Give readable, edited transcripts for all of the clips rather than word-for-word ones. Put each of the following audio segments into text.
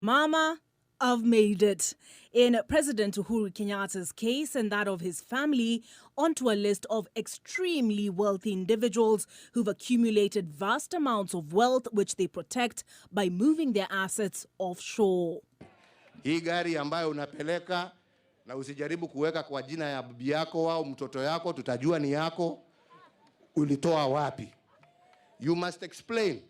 Mama, I've made it. In President Uhuru Kenyatta's case and that of his family, onto a list of extremely wealthy individuals who've accumulated vast amounts of wealth which they protect by moving their assets offshore. Hii gari ambayo unapeleka na usijaribu kuweka kwa jina ya bibi yako au mtoto yako, tutajua ni yako. Ulitoa wapi? You must explain.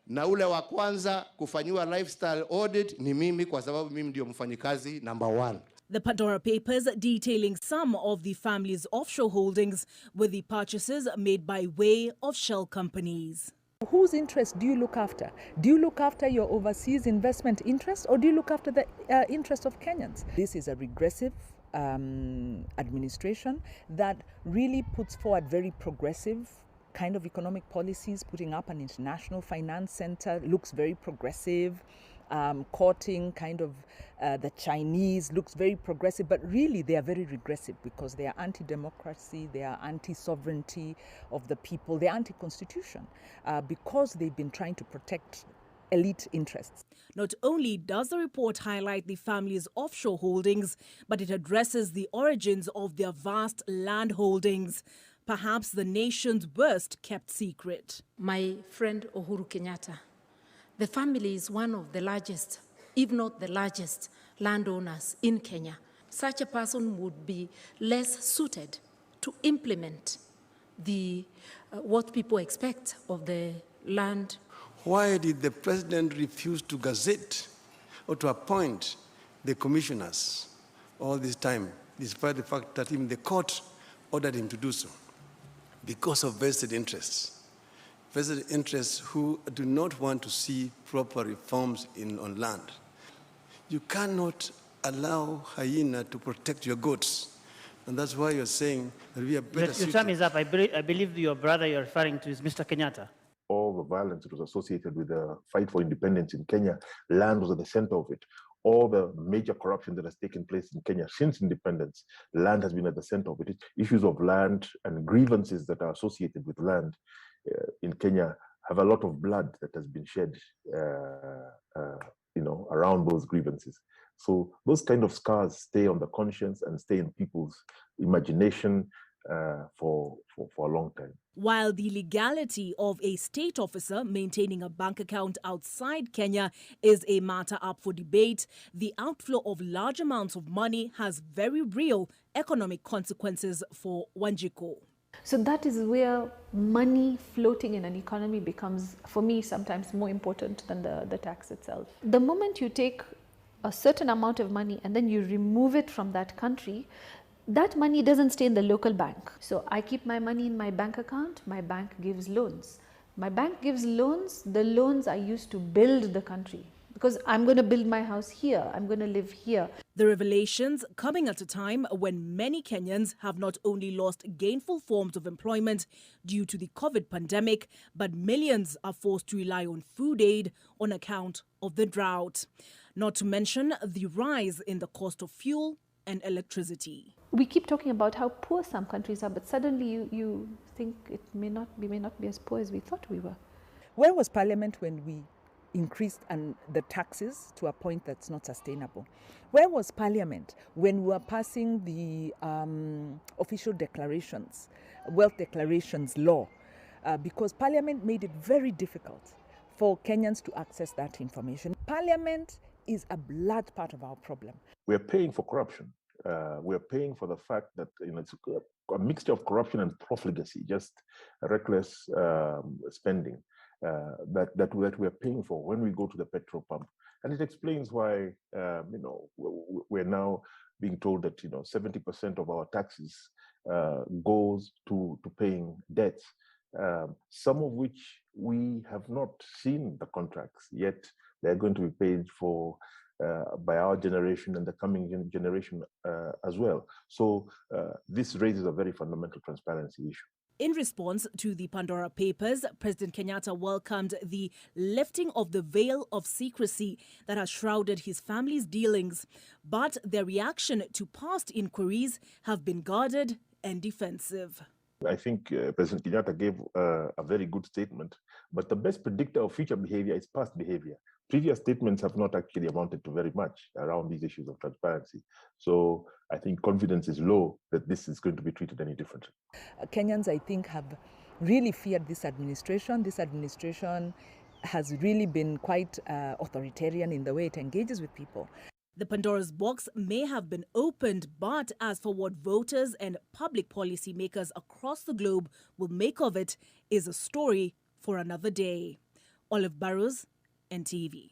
Na ule wa kwanza kufanyiwa lifestyle audit ni mimi, kwa sababu mimi ndio mfanyikazi number 1. The Pandora Papers detailing some of the family's offshore holdings with the purchases made by way of shell companies. Whose interest do you look after? Do you look after your overseas investment interest, or do you look after the interest of Kenyans? This is a regressive administration that really puts forward very progressive kind of economic policies, putting up an international finance center, looks very progressive, courting kind of the Chinese, looks very progressive, but really they are very regressive because they are anti-democracy, they are anti-sovereignty of the people, they are anti-constitution because they've been trying to protect elite interests. Not only does the report highlight the family's offshore holdings, but it addresses the origins of their vast land holdings, perhaps the nation's worst kept secret. My friend Uhuru Kenyatta, the family is one of the largest, if not the largest, landowners in Kenya. Such a person would be less suited to implement what people expect of the land. Why did the president refuse to gazette or to appoint the commissioners all this time, despite the fact that even the court ordered him to do so? Because of vested interests. Vested interests who do not want to see proper reforms on land. You cannot allow hyena to protect your goats. And that's why you're saying that we are better suited. Your time is up. I believe your brother you're referring to is Mr. Kenyatta. All the violence that was associated with the fight for independence in Kenya, land was at the center of it. All the major corruption that has taken place in Kenya since independence, land has been at the center of it. Issues of land and grievances that are associated with land in Kenya have a lot of blood that has been shed, around those grievances. So those kind of scars stay on the conscience and stay in people's imagination for a long time. While the legality of a state officer maintaining a bank account outside Kenya is a matter up for debate, the outflow of large amounts of money has very real economic consequences for Wanjiku. So that is where money floating in an economy becomes, for me, sometimes more important than the tax itself. The moment you take a certain amount of money and then you remove it from that country, that money doesn't stay in the local bank. So I keep my money in my bank account, my bank gives loans. My bank gives loans, the loans are used to build the country. Because I'm going to build my house here, I'm going to live here. The revelations coming at a time when many Kenyans have not only lost gainful forms of employment due to the COVID pandemic, but millions are forced to rely on food aid on account of the drought. Not to mention the rise in the cost of fuel and electricity. We keep talking about how poor some countries are, but suddenly you think we may not be as poor as we thought we were. Where was Parliament when we increased the taxes to a point that's not sustainable? Where was Parliament when we were passing the official declarations, wealth declarations law? Because Parliament made it very difficult for Kenyans to access that information. Parliament is a large part of our problem. We're paying for corruption. We're paying for the fact that it's a mixture of corruption and profligacy, just reckless spending that we're paying for when we go to the petrol pump. And it explains why we're now being told that 70% of our taxes goes to paying debts, some of which we have not seen the contracts yet. They're going to be paid for by our generation and the coming generation as well. So this raises a very fundamental transparency issue. In response to the Pandora Papers, President Kenyatta welcomed the lifting of the veil of secrecy that has shrouded his family's dealings. But their reaction to past inquiries have been guarded and defensive. I think President Kenyatta gave a very good statement, but the best predictor of future behavior is past behavior. previous statements have not actually amounted to very much around these issues of transparency. So I think confidence is low that this is going to be treated any differently. Kenyans, I think, have really feared this administration. This administration has really been quite authoritarian in the way it engages with people. The Pandora's box may have been opened, but as for what voters and public policy makers across the globe will make of it is a story for another day. Olive Burrows, NTV.